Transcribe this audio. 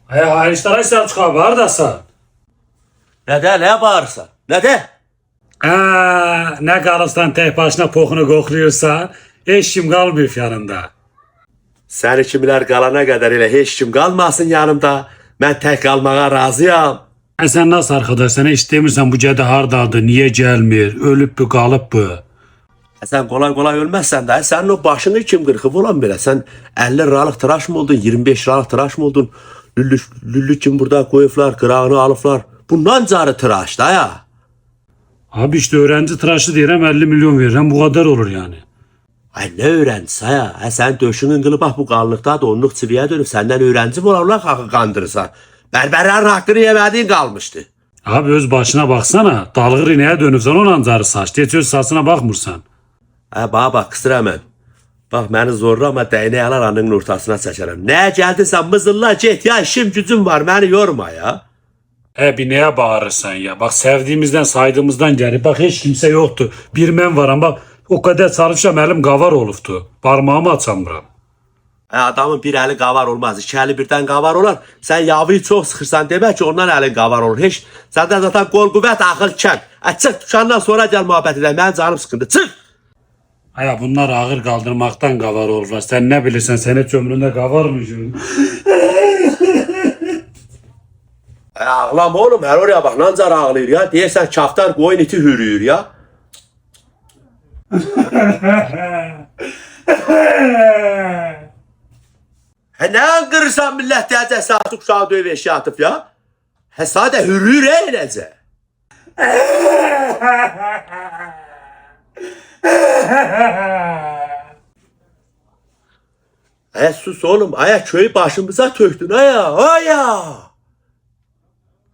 Hayırlı Selçuk abi haradasın? Ne de ne bağırırsan? Ne de? Ne kalırsan tek başına pokunu kokluyorsa hiç kim kalmıyor yanında. Sen kimler kalana kadar ile hiç kim kalmasın yanımda. Ben tek kalmaya razıyam. Sen nasıl arkadaş? Sana hiç demirsen bu cede hardadır, niye gelmir, ölüp mü kalıp mı? Sen kolay kolay ölmezsen de senin o başını kim kırkıp olan bile. Sen 50 liralık tıraş mı oldun? 25 liralık tıraş mı oldun? Lüllü kim burada koyuflar, kırağını alıflar. Bundan carı tıraş da ya. Abi işte öğrenci tıraşı diyelim 50 milyon veririm bu kadar olur yani. Ay ne öğrencisi ya? Sen döşünün kılı bak bu kanlıkta da onluk çiviye dönüp senden öğrenci mi olanlar hakkı kandırırsan. Berberlerin hakkını yemediğin kalmıştı. Abi öz başına baksana. Dalgır ineğe dönüpsen onun zarı saç. Hiç öz saçına bakmırsan. Bana bak kısır hemen. Bak beni zorlama değneği alar anının ortasına çekerim. Ne geldiysen mızılla git ya işim gücüm var beni yorma ya. Bir neye bağırırsan ya. Bak sevdiğimizden saydığımızdan geri. Bak hiç kimse yoktu. Bir men var ama o kadar sarışam elim gavar oluftu. Parmağımı açamıram. Adamın bir eli qavar olmaz. İki eli birden qavar olar. Sen yavıyı çok sıxırsan demek ki ondan elin qavar olur. Hiç. Senden zaten kol qüvvət axıl kəm. Çık dükkandan sonra gel muhabbet edelim. Benim canım sıkındı. Çık. Bunlar ağır kaldırmaktan gavar olurlar. Sen ne bilirsen sen hiç ömründe gavar mıydın? Ağlama oğlum. Her oraya bak. Nancar ağlayır ya. Deyirsən kaftar qoyun iti hürüyür ya. Ne qırırsan millət deyəcək saatı uşağı döyüb eşya atıp ya. Sadə hürüyür eləcə. Sus oğlum. Aya köyü başımıza töktün aya. Aya.